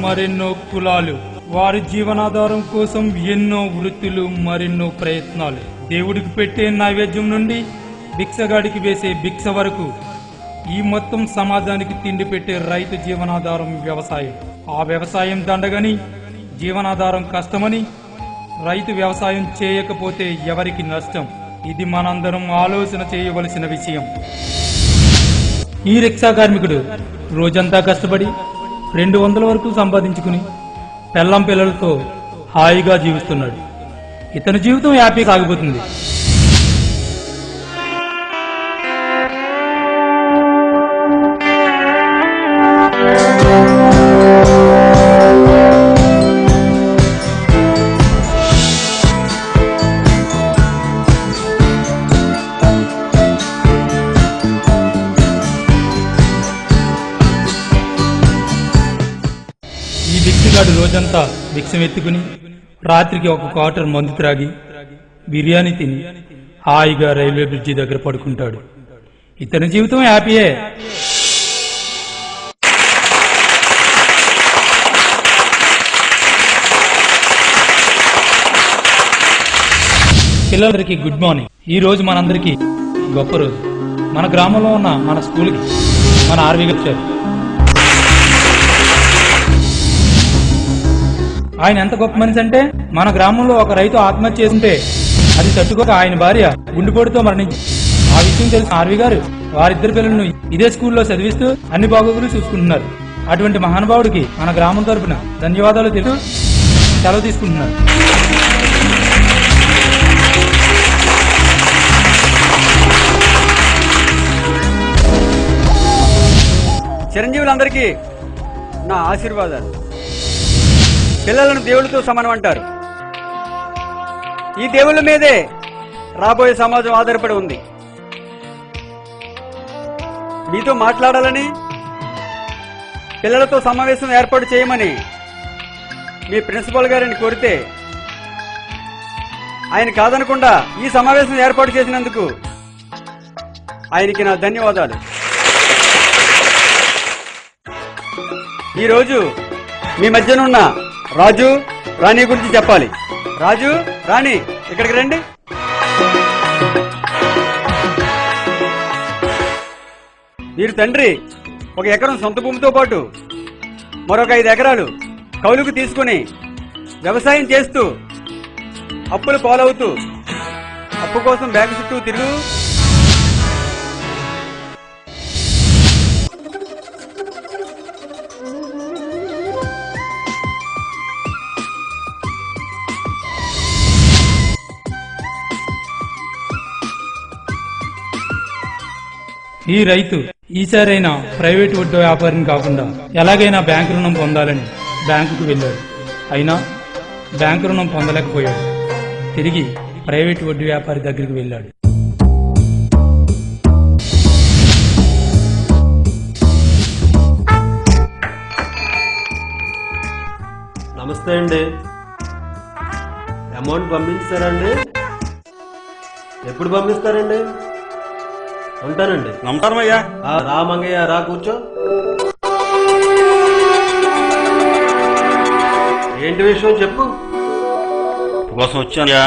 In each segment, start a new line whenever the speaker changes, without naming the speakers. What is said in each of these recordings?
మరెన్నో కులాలు, వారి జీవనాధారం కోసం ఎన్నో వృత్తులు, మరెన్నో ప్రయత్నాలు. దేవుడికి పెట్టే నైవేద్యం నుండి భిక్షగాడికి వేసే భిక్ష వరకు ఈ మొత్తం సమాజానికి తిండి పెట్టే రైతు జీవనాధారం వ్యవసాయం. ఆ వ్యవసాయం దండగని, జీవనాధారం కష్టమని, రైతు వ్యవసాయం చేయకపోతే ఎవరికి నష్టం? ఇది మనందరం ఆలోచన చేయవలసిన విషయం. ఈ రిక్షా కార్మికుడు రోజంతా కష్టపడి 200 వరకు సంపాదించుకుని పెళ్ళం పిల్లలతో హాయిగా జీవిస్తున్నాడు. ఇతని జీవితం హ్యాపీ సాగిపోతుంది. ఈ భిక్షగాడు రోజంతా భిక్షం ఎత్తుకుని రాత్రికి ఒక క్వార్టర్ మందు త్రాగి బిర్యానీ తిని హాయిగా రైల్వే బ్రిడ్జి దగ్గర పడుకుంటాడు. ఇతని జీవితం హ్యాపీయే. పిల్లలందరికీ గుడ్ మార్నింగ్. ఈ రోజు మనందరికీ గొప్ప రోజు. మన గ్రామంలో ఉన్న మన స్కూల్కి మన ఆర్వి వచ్చారు. ఆయన ఎంత గొప్ప మనిషి అంటే, మన గ్రామంలో ఒక రైతు ఆత్మహత్య చేసుంటే అది తట్టుకోక ఆయన భార్య గుండెపోటుతో మరణించింది. ఆ విషయం తెలిసిన ఆర్వి గారు వారిద్దరు పిల్లలను ఇదే స్కూల్లో చదివిస్తూ అన్ని బాగోగులు చూసుకుంటున్నారు. అటువంటి మహానుభావుడికి మన గ్రామం తరపున ధన్యవాదాలు తెలుసు సెలవు తీసుకుంటున్నారు.
చిరంజీవులందరికీ నా ఆశీర్వాదాలు. పిల్లలను దేవుళ్ళతో సమానం అంటారు. ఈ దేవుళ్ళ మీదే రాబోయే సమాజం ఆధారపడి ఉంది. మీతో మాట్లాడాలని, పిల్లలతో సమావేశం ఏర్పాటు చేయమని మీ ప్రిన్సిపల్ గారిని కోరితే ఆయన కాదనకుండా ఈ సమావేశం ఏర్పాటు చేసినందుకు ఆయనకి నా ధన్యవాదాలు. ఈరోజు మీ మధ్యనున్న రాజు, రాణి గురించి చెప్పాలి. రాజు, రాణి ఇక్కడికి రండి. మీరు తండ్రి 1 ఎకరం సొంత భూమితో పాటు మరొక 5 ఎకరాలు కౌలుకు తీసుకుని వ్యవసాయం చేస్తూ అప్పులు పాలవుతూ అప్పు కోసం బ్యాంకు చుట్టూ తిరుగు
ఈ రైతు ఈసారైనా ప్రైవేట్ వడ్డీ వ్యాపారిని కాకుండా ఎలాగైనా బ్యాంకు రుణం పొందాలని బ్యాంకుకు వెళ్ళాడు. అయినా బ్యాంకు రుణం పొందలేకపోయాడు. తిరిగి ప్రైవేట్ వడ్డీ వ్యాపారి దగ్గరికి వెళ్ళాడు.
నమస్తే అండి. అమౌంట్ పంపించారండి? ఎప్పుడు పంపిస్తారండి? ఉంటానండి.
నమస్కారం అయ్యా.
రామంగయ్య రా, కూర్చో. ఏంటి విషయం చెప్పు.
కోసం వచ్చానయ్యా.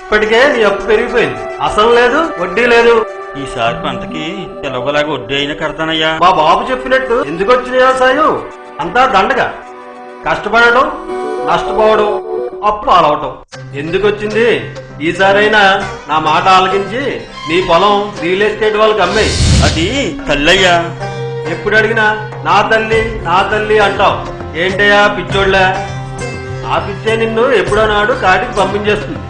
ఇప్పటికే నీ అప్పు పెరిగిపోయింది. అసలు లేదు, వడ్డీ లేదు.
ఈసారి పంటకి తెలవలాగా వడ్డీ అయినా కడతానయ్యా.
మా బాబు చెప్పినట్టు ఎందుకు వచ్చిన వ్యవసాయం అంతా దండగా. కష్టపడడం, నష్టపోవడం, అప్పు పాలవటం. ఎందుకు వచ్చింది? ఈసారైనా నా మాట ఆలకించి నీ పొలం రియల్ ఎస్టేట్ వాళ్ళకి అమ్మాయి.
అది తల్లయ్యా.
ఎప్పుడు అడిగినా నా తల్లి నా తల్లి అంటావు. ఏంటయ్యా పిచ్చోళ్ళ? ఆ పిచ్చే నిన్ను ఎప్పుడో నాడు కాటికి పంపించేస్తుంది.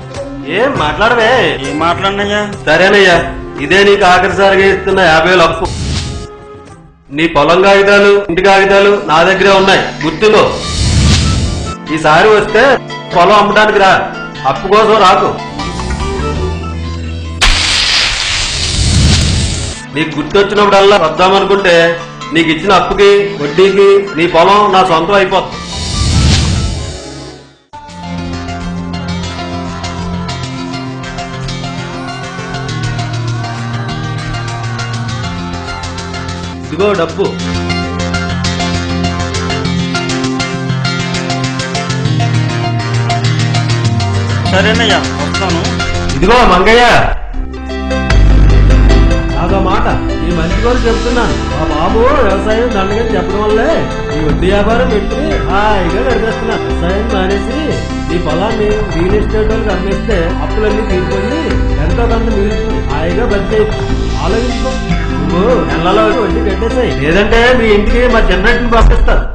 ఏం మాట్లాడవే?
ఏం మాట్లాడినయ్యా?
సరేనయ్యా, ఇదే నీకు ఆఖరిసారిగా ఇస్తున్న 50,000 అప్పు. నీ పొలం కాగితాలు, ఇంటి కాగితాలు నా దగ్గరే ఉన్నాయి, గుర్తులో. ఈసారి వస్తే పొలం అమ్మడానికి రా, అప్పు కోసం రాకు. నీకు గుర్తొచ్చినప్పుడల్లా వద్దామనుకుంటే నీకు ఇచ్చిన అప్పుకి, వడ్డీకి నీ పొలం నా సొంతం అయిపోతుంది. ఇదిగో డబ్బు.
సరేనయ్యా, వస్తాను.
ఇదిగో మంగయ్య, నాదో మాట ఈ మంచి కూడా చెప్తున్నాను. మా బాబు వ్యవసాయం దండగా చెప్పడం వల్లే ఈ వడ్డీ వ్యాపారం పెట్టి హాయిగా నడిపేస్తున్నాను. వ్యవసాయం మానేసి ఈ పొలాన్ని రియల్ ఎస్టేట్ వాళ్ళకి అమ్మేస్తే అప్పులన్నీ తీరిపోయి ఎంతో కొంత మిగులుతుంది. హాయిగా బతికేయచ్చు. ఆలోచించుకో. నువ్వు నెలలో వడ్డీ కట్టేసాయి, లేదంటే మీ ఇంటికి మా జనరేషన్ పంపిస్తారు.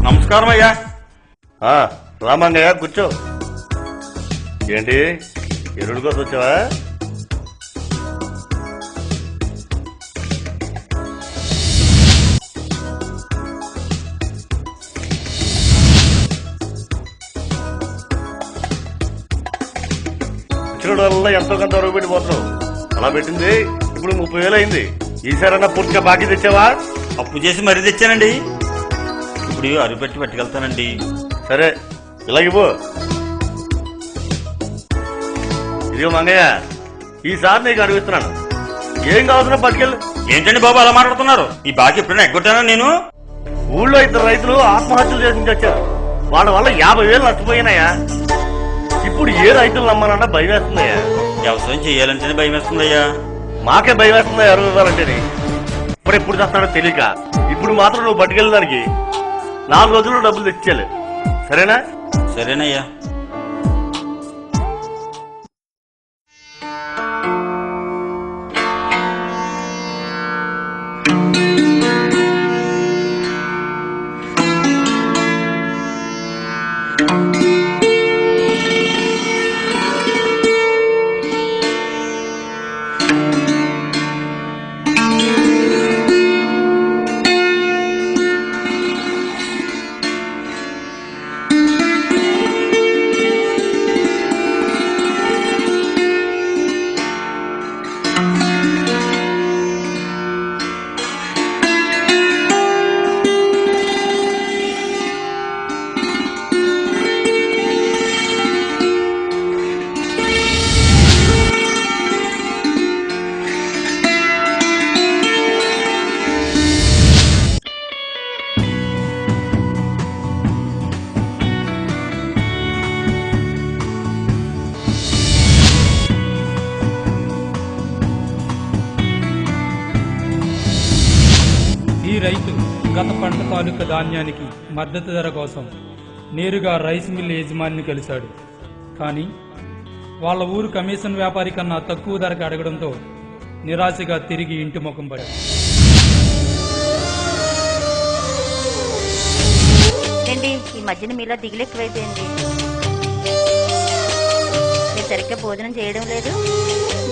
నమస్కారం అయ్యా.
రామంగయ్య కూర్చో. ఏంటి ఎరుడు కోసం వచ్చావా? వచ్చిన వల్ల ఎంతో కొంత వరకు పెట్టిపోతున్నావు. అలా పెట్టింది ఇప్పుడు 30,000 అయింది. ఈసారన్నా పూర్తిగా బాకీ తెచ్చావా?
అప్పు చేసి మరీ తెచ్చానండి. ఇప్పుడు అరిపెట్టి పట్టుకెళ్తానండి.
సరే ఇలాగిపో. ఇదిగో మంగయ్య, ఈసారి నీకు అడుగుతున్నాను, ఏం కావాల్సిన పట్టుకెళ్ళు.
ఏంటండి బాబు అలా మాట్లాడుతున్నారు? ఈ బాకీ ఎప్పుడైనా ఎగ్గొట్టానా నేను?
ఊళ్ళో 2 రైతులు ఆత్మహత్యలు చేసి వచ్చారు. వాళ్ళ వల్ల 50,000 నష్టపోయినాయా? ఇప్పుడు ఏ రైతులు నమ్మాలన్నా భయం వేస్తున్నాయా?
వ్యవసాయం చేయాలంటేనే భయం వేస్తుందయ్యా.
మాకే భయం వేస్తుందా ఎరువు ఇవ్వాలంటేనే? ఇప్పుడు ఎప్పుడు చేస్తాడో తెలియక ఇప్పుడు మాత్రం నువ్వు పట్టుకెళ్ళడానికి 4 రోజుల్లో డబ్బులు తెచ్చేయాలి. సరేనా?
సరేనయ్యా.
ఈ రైతు గత పంట తాలూకా ధాన్యానికి మద్దతు ధర కోసం నేరుగా రైస్ మిల్ యజమానిని కలిశాడు. కానీ వాళ్ళ ఊరు కమిషన్ వ్యాపారి కన్నా తక్కువ ధరకు అడగడంతో నిరాశగా తిరిగి ఇంటి ముఖం పడాడు.
ఏంటి ఈ మధ్యన మీలో దిగులు ఎక్కువైపోయింది? మీరు సరిగ్గా భోజనం చేయడం లేదు,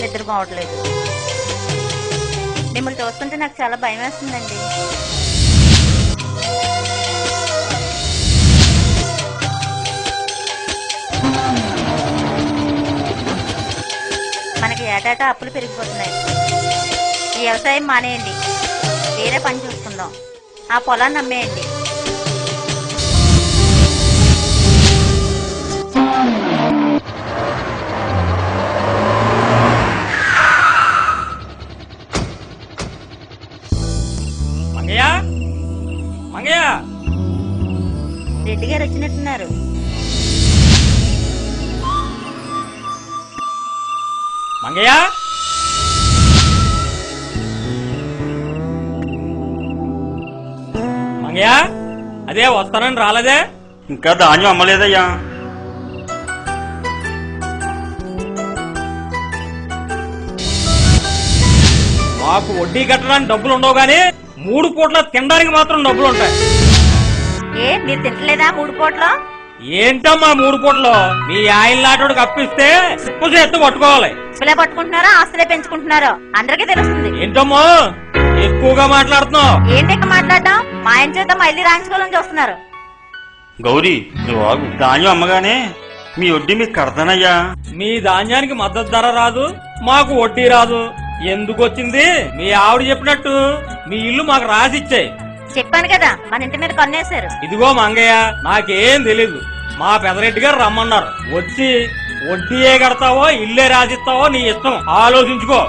నిద్రపోవట్లేదు. మిమ్మల్ని చూస్తుంటే నాకు చాలా భయం వేస్తుందండి. మనకి ఏటాటా అప్పులు పెరిగిపోతున్నాయి. ఈ వ్యవసాయం మానేయండి, వేరే పని చూసుకుందాం. ఆ పొలాన్ని అమ్మేయండి.
మంగయ్య, మంగయ్య,
రెడ్డి గారు వచ్చినట్టున్నారు.
మంగయ్య, మంగయ్య, అదే వస్తానని రాలేదే? ఇంకా ధాన్యం అమ్మలేదయ్యా. మాకు వడ్డీ కట్టడానికి డబ్బులు ఉండవు గానీ 3 పూట్ల తినడానికి మాత్రం డబ్బులు ఉంటాయి.
ఏ మీరు తింటలేదా 3 పూటలు?
ఏంటమ్మా 3 పూటలు? మీ ఆయన లాటోడికి అప్పిస్తే ఉప్పు చేత్తు పట్టుకోవాలి.
ఇప్పులే పట్టుకుంటున్నారో ఆస్తులే పెంచుకుంటున్నారో అందరికీ తెలుస్తుంది.
ఏంటమ్మా ఎక్కువగా మాట్లాడుతున్నావు?
ఏంటి మాట్లాడడం? మా ఆయన చేత మళ్ళీ రాయించుకోవాలని చూస్తున్నారు.
గౌరీ, నువ్వు ఆగు. ధాన్యం అమ్మగానే మీ వడ్డీ మీకు కడతానయ్యా. మీ ధాన్యానికి మద్దతు ధర రాదు, మాకు వడ్డీ రాదు. ఎందుకు వచ్చింది? మీ ఆవిడ చెప్పినట్టు మీ ఇల్లు మాకు రాసిచ్చాయి.
చెప్పాను కదా మన ఇంటి మీద కొన్నేశారు.
ఇదిగో మంగయ్య, నాకేం తెలీదు. మా పెదరెడ్డి గారు రమ్మన్నారు. వచ్చి వడ్డీయే కడతావో ఇల్లే రాసిస్తావో నీ ఇష్టం, ఆలోచించుకో.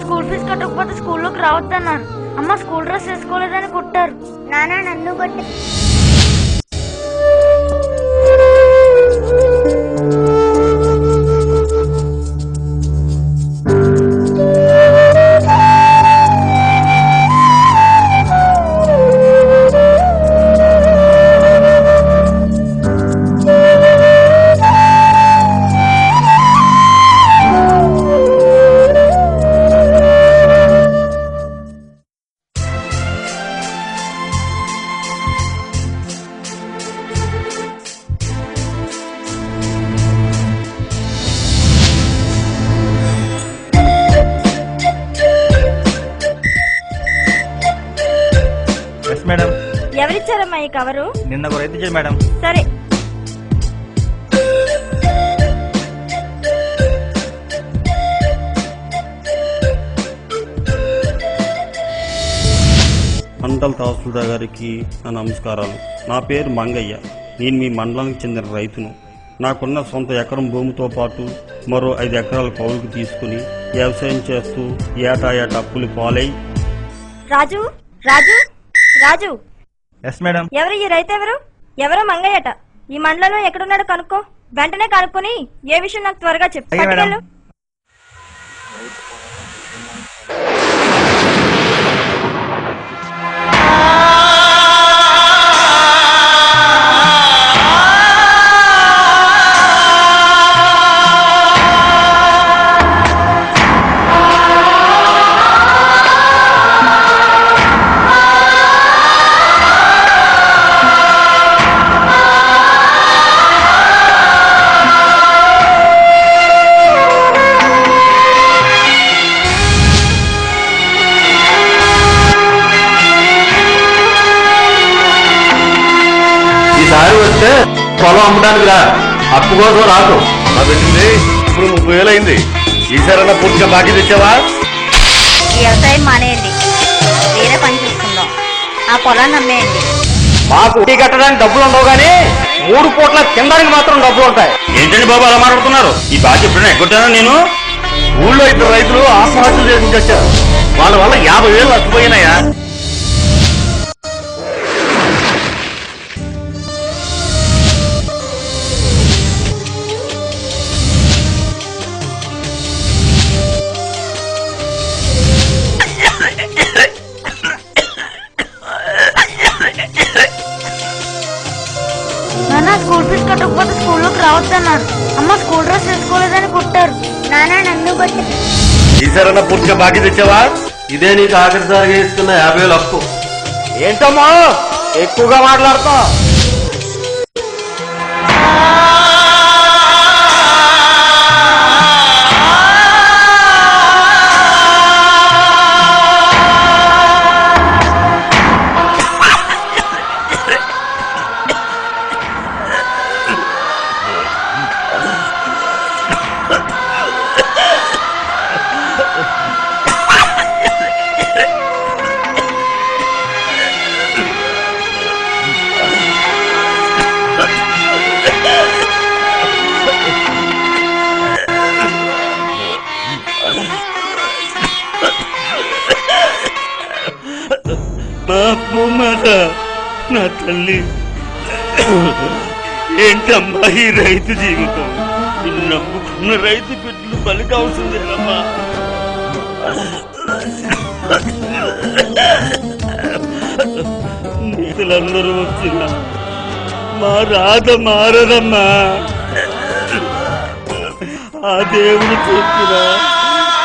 స్కూల్ ఫీజు కట్టకపోతే స్కూల్లోకి రావద్దన్నారు. అమ్మ స్కూల్ డ్రెస్ వేసుకోలేదని కొట్టారు. నాన్న నన్ను కొట్టి
మేడం.
ఎవరిచ్చారమ్మా ఈ కవరు?
నిన్న ఒక రైతు ఇచ్చాడు మేడం.
సరే.
మండల తహసీల్దార్ గారికి నా నమస్కారాలు. నా పేరు మంగయ్య. నేను మీ మండలానికి చెందిన రైతును. నాకున్న సొంత ఎకరం భూమితో పాటు మరో 5 ఎకరాల కౌలుకు తీసుకుని వ్యవసాయం చేస్తూ ఏటా అప్పులు పాలై.
రాజు రాజు రాజు.
Yes madam.
ఎవరు ఈ రైతు? ఎవరో మంగయ్యట. ఈ మండలంలో ఎక్కడున్నాడో కనుక్కో. వెంటనే కనుక్కొని ఏ విషయం నాకు త్వరగా చెప్పు. పట్టుకెళ్ళు.
ఈసారి వస్తే పొలం అమ్మడానికి రా, అప్పు కోసం రాకు.
మా పెట్టింది ఇప్పుడు 30,000 అయింది. ఈసారైనా పూర్తిగా బాకీ తెచ్చావా?
ఈ వ్యవసాయం మానేయండి, వేరే పని చూసుకుందాం. ఆ పొలాన్ని అమ్మేయండి.
మాకు వడ్డీ కట్టడానికి డబ్బులు ఉండవు కానీ 3 పూట్ల తినడానికి మాత్రం డబ్బులు ఉంటాయి.
ఏంటండి బాబు అలా మాట్లాడుతున్నారు? ఈ బాకీ ఎప్పుడైనా ఎగ్గొట్టానా నేను?
ఊళ్ళో 2 రైతులు ఆత్మహత్యలు చేసి వచ్చారు. వాళ్ళ వల్ల 50,000 నష్టపోయినాయా?
స్కూల్ ఫీజు కట్టకపోతే స్కూల్లోకి రావద్దన్నారు. అమ్మ స్కూల్ డ్రెస్ వేసుకోలేదని కొట్టారు. నాన్న నన్ను కొట్టి.
ఈసారైనా పూర్తిగా బాకీ తెచ్చావా?
ఇదే నీకు ఆఖరిసారిగా ఇస్తున్న 50,000 అప్పు.
ఏంటమ్మా ఎక్కువగా మాట్లాడతావు?
నా తల్లి, ఏంటమ్మా ఈ రైతు జీవితం? నమ్ముకున్న రైతు బిడ్డలు బలి కావాల్సిందేనమ్మా. నీతులందరూ వచ్చినా మా రాత మారదమ్మా. ఆ దేవుడు చెప్పిన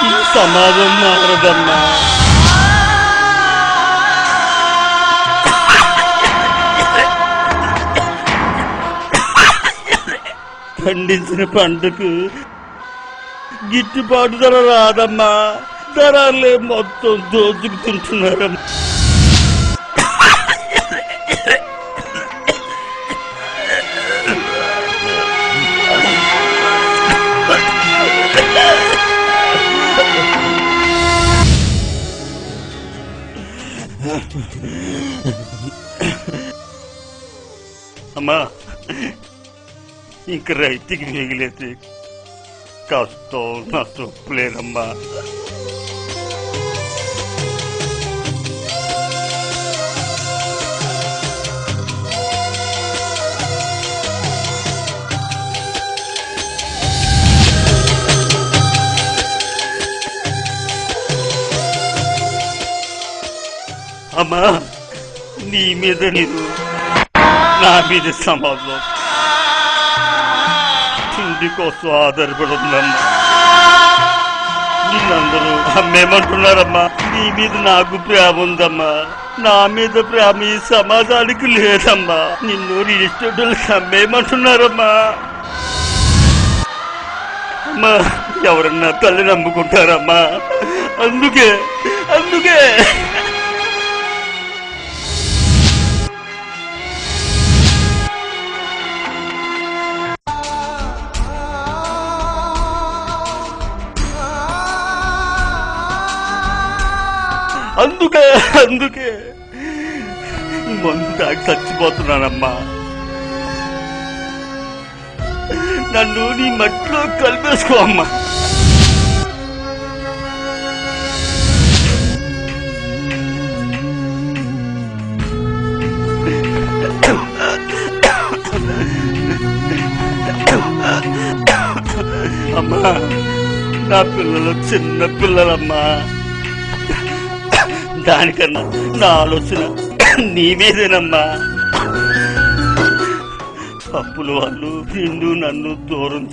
ఈ సమాజం మారదమ్మా. పండించిన పంటకు గిట్టుబాటు ధర రాదమ్మా. ధరలే మొత్తం దోచుకుతుంటున్నారమ్మా. అమ్మా ఇంక రైతుకి మిగిలేది కష్టం నష్టం లేదమ్మా. అమ్మా నీ మీద నీరు నా మీద సమాజం తిండి కోసం ఆధారపడుతుందమ్మా. నిన్నందరూ అమ్మేమంటున్నారమ్మా. నీ మీద నాకు ప్రేమ ఉందమ్మా. నా మీద ప్రేమ ఈ సమాజానికి లేదమ్మా. నిన్ను రిజిస్టర్డులకు అమ్మేమంటున్నారమ్మా. అమ్మా ఎవరన్నా తల్లి నమ్ముకుంటారమ్మా. అందుకే అందుకే అందుకే అందుకే మందు తాగి చచ్చిపోతున్నానమ్మా. నన్ను నీ మట్టిలో కలిపేసుకో అమ్మా. అమ్మా నా పిల్లలు చిన్న పిల్లలమ్మా. దానికన్నా నా ఆలోచన నీ మీదేనమ్మా. అప్పుల వాళ్ళు నిన్ను నన్ను దూరం